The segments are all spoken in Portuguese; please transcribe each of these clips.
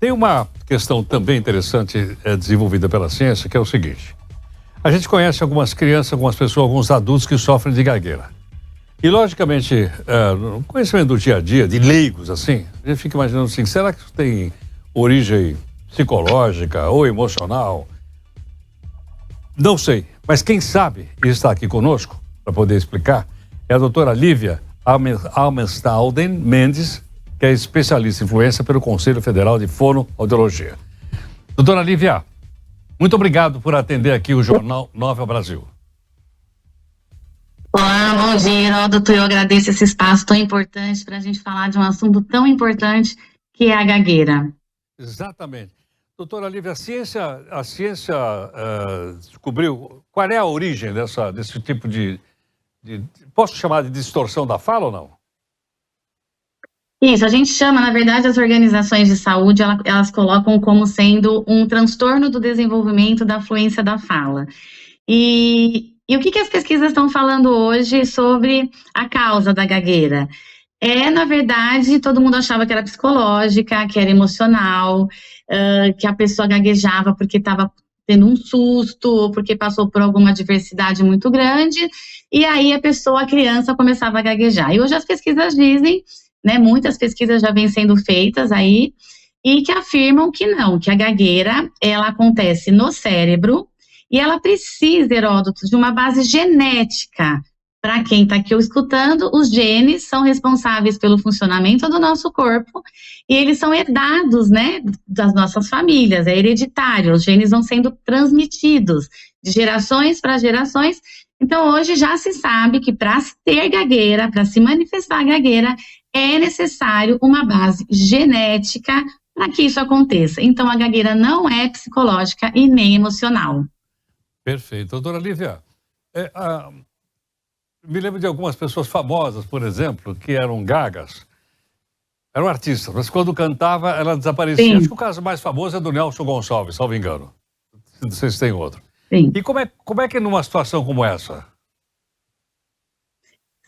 Tem uma questão também interessante desenvolvida pela ciência, que é o seguinte. A gente conhece algumas crianças, algumas pessoas, alguns adultos que sofrem de gagueira. E, logicamente, no conhecimento do dia a dia, de leigos, assim, a gente fica imaginando assim, será que isso tem origem psicológica ou emocional? Não sei, mas quem sabe e está aqui conosco para poder explicar é a doutora Lívia Almestalden Mendes, que é especialista em influência pelo Conselho Federal de Fonoaudiologia. Doutora Lívia, muito obrigado por atender aqui o Jornal Nova Brasil. Olá, bom dia, Heródoto. Eu agradeço esse espaço tão importante para a gente falar de um assunto tão importante que é a gagueira. Exatamente. Doutora Lívia, a ciência descobriu qual é a origem desse tipo de... Posso chamar de distorção da fala ou não? Isso, a gente chama, na verdade, as organizações de saúde, elas colocam como sendo um transtorno do desenvolvimento da fluência da fala. E o que as pesquisas estão falando hoje sobre a causa da gagueira? Na verdade, todo mundo achava que era psicológica, que era emocional, que a pessoa gaguejava porque estava tendo um susto, ou porque passou por alguma adversidade muito grande, e aí a criança começava a gaguejar. E hoje as pesquisas dizem, né, muitas pesquisas já vêm sendo feitas aí, e que afirmam que não, que a gagueira, ela acontece no cérebro, e ela precisa, Heródoto, de uma base genética. Para quem está aqui escutando, os genes são responsáveis pelo funcionamento do nosso corpo e eles são herdados, né, das nossas famílias, é hereditário, os genes vão sendo transmitidos de gerações para gerações. Então, hoje já se sabe que para se ter gagueira, para se manifestar a gagueira, é necessário uma base genética para que isso aconteça. Então, a gagueira não é psicológica e nem emocional. Perfeito. Doutora Lívia, me lembro de algumas pessoas famosas, por exemplo, que eram gagas. Eram artistas, mas quando cantava, ela desaparecia. Sim. Acho que o caso mais famoso é do Nelson Gonçalves, salvo engano. Não sei se tem outro. Sim. E como é que numa situação como essa?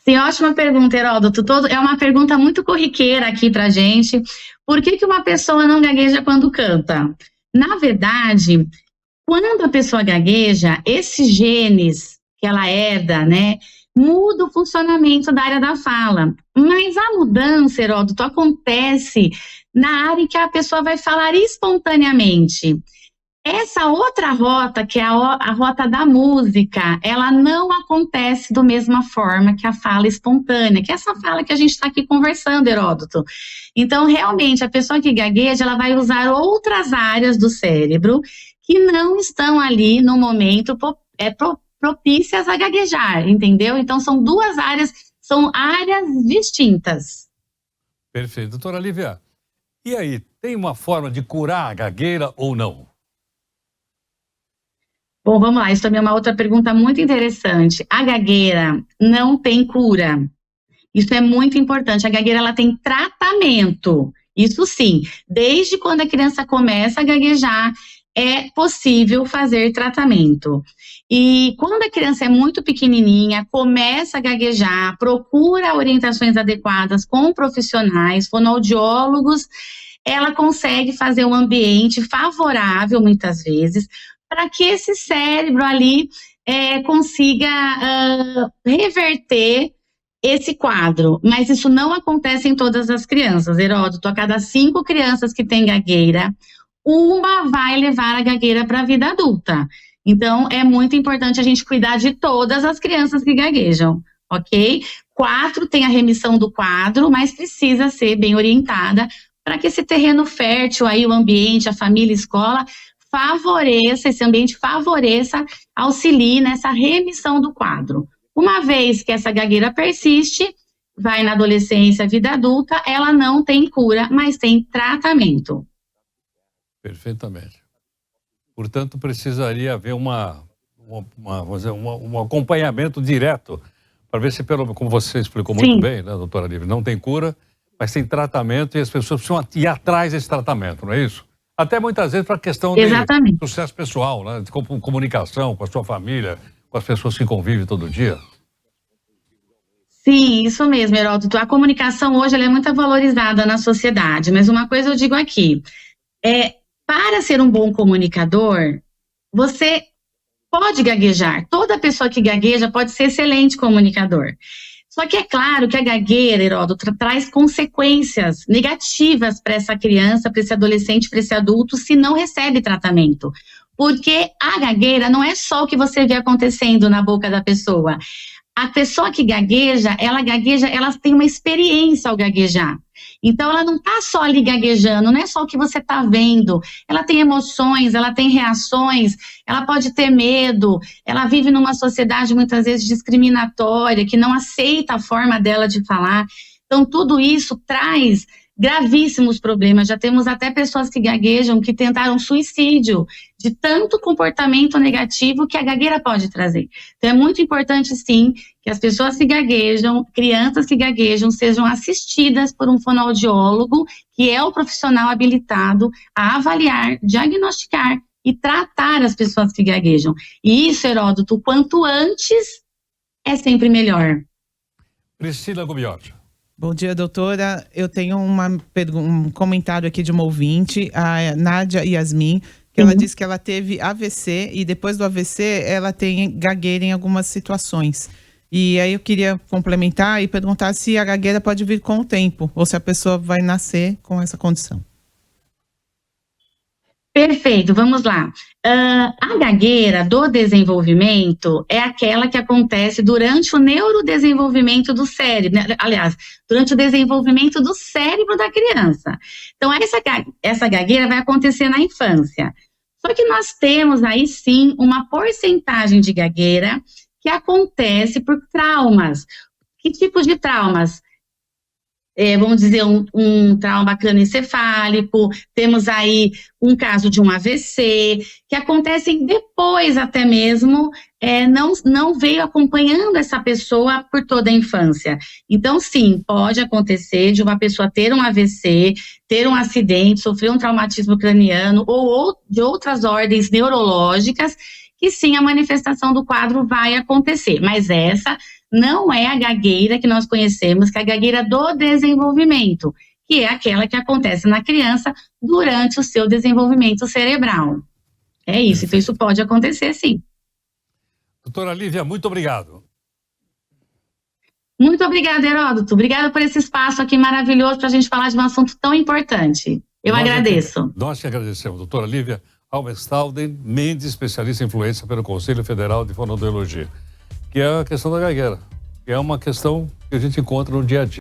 Sim, ótima pergunta, Heródoto. É uma pergunta muito corriqueira aqui pra gente. Por que uma pessoa não gagueja quando canta? Na verdade, quando a pessoa gagueja, esses genes que ela herda, né, muda o funcionamento da área da fala. Mas a mudança, Heródoto, acontece na área em que a pessoa vai falar espontaneamente. Essa outra rota, que é a rota da música, ela não acontece da mesma forma que a fala espontânea, que é essa fala que a gente está aqui conversando, Heródoto. Então, realmente, a pessoa que gagueja, ela vai usar outras áreas do cérebro que não estão ali no momento propícias a gaguejar, entendeu? Então, são duas áreas, são áreas distintas. Perfeito. Doutora Lívia, e aí, tem uma forma de curar a gagueira ou não? Bom, vamos lá, isso também é uma outra pergunta muito interessante. A gagueira não tem cura. Isso é muito importante. A gagueira, ela tem tratamento. Isso sim, desde quando a criança começa a gaguejar, é possível fazer tratamento. E quando a criança é muito pequenininha, começa a gaguejar, procura orientações adequadas com profissionais, fonoaudiólogos, ela consegue fazer um ambiente favorável, muitas vezes, para que esse cérebro ali consiga reverter esse quadro. Mas isso não acontece em todas as crianças, Heródoto. A cada 5 crianças que têm gagueira, uma vai levar a gagueira para a vida adulta. Então, é muito importante a gente cuidar de todas as crianças que gaguejam, ok? 4 tem a remissão do quadro, mas precisa ser bem orientada para que esse terreno fértil aí, o ambiente, a família, a escola, favoreça, esse ambiente favoreça, auxilie nessa remissão do quadro. Uma vez que essa gagueira persiste, vai na adolescência, vida adulta, ela não tem cura, mas tem tratamento. Perfeitamente. Portanto, precisaria haver um acompanhamento direto para ver se, como você explicou muito bem, né, doutora Lívia, não tem cura, mas tem tratamento e as pessoas precisam ir atrás desse tratamento, não é isso? Até muitas vezes para a questão de sucesso pessoal, né, de comunicação com a sua família, com as pessoas que convivem todo dia. Sim, isso mesmo, Heródoto. A comunicação hoje ela é muito valorizada na sociedade, mas uma coisa eu digo aqui, Para ser um bom comunicador, você pode gaguejar. Toda pessoa que gagueja pode ser excelente comunicador. Só que é claro que a gagueira, Heródoto, traz consequências negativas para essa criança, para esse adolescente, para esse adulto, se não recebe tratamento. Porque a gagueira não é só o que você vê acontecendo na boca da pessoa. A pessoa que gagueja, ela tem uma experiência ao gaguejar. Então, ela não está só ali gaguejando, não é só o que você está vendo. Ela tem emoções, ela tem reações, ela pode ter medo, ela vive numa sociedade muitas vezes discriminatória, que não aceita a forma dela de falar. Então, tudo isso traz gravíssimos problemas. Já temos até pessoas que gaguejam, que tentaram suicídio, de tanto comportamento negativo que a gagueira pode trazer. Então, é muito importante, sim, que as pessoas que gaguejam, crianças que gaguejam, sejam assistidas por um fonoaudiólogo, que é o profissional habilitado a avaliar, diagnosticar e tratar as pessoas que gaguejam. E isso, Heródoto, quanto antes, é sempre melhor. Priscila Gubiotti. Bom dia, doutora. Eu tenho um comentário aqui de uma ouvinte, a Nádia Yasmin, que ela disse que ela teve AVC e depois do AVC ela tem gagueira em algumas situações. E aí eu queria complementar e perguntar se a gagueira pode vir com o tempo ou se a pessoa vai nascer com essa condição. Perfeito, vamos lá. A gagueira do desenvolvimento é aquela que acontece durante o neurodesenvolvimento do cérebro, né? Aliás, durante o desenvolvimento do cérebro da criança. Então, essa gagueira vai acontecer na infância. Só que nós temos aí sim uma porcentagem de gagueira que acontece por traumas. Que tipos de traumas? Vamos dizer, um trauma crânioencefálico, temos aí um caso de um AVC, que acontecem depois até mesmo, não veio acompanhando essa pessoa por toda a infância. Então, sim, pode acontecer de uma pessoa ter um AVC, ter um acidente, sofrer um traumatismo craniano ou de outras ordens neurológicas, que sim, a manifestação do quadro vai acontecer, mas essa não é a gagueira que nós conhecemos, que é a gagueira do desenvolvimento, que é aquela que acontece na criança durante o seu desenvolvimento cerebral. É isso, então isso pode acontecer sim. Doutora Lívia, muito obrigado. Muito obrigada, Heródoto. Obrigada por esse espaço aqui maravilhoso para a gente falar de um assunto tão importante. Eu agradeço. Nós que agradecemos, doutora Lívia Almestalden Mendes, especialista em influência pelo Conselho Federal de Fonoaudiologia, que é a questão da gagueira, que é uma questão que a gente encontra no dia a dia.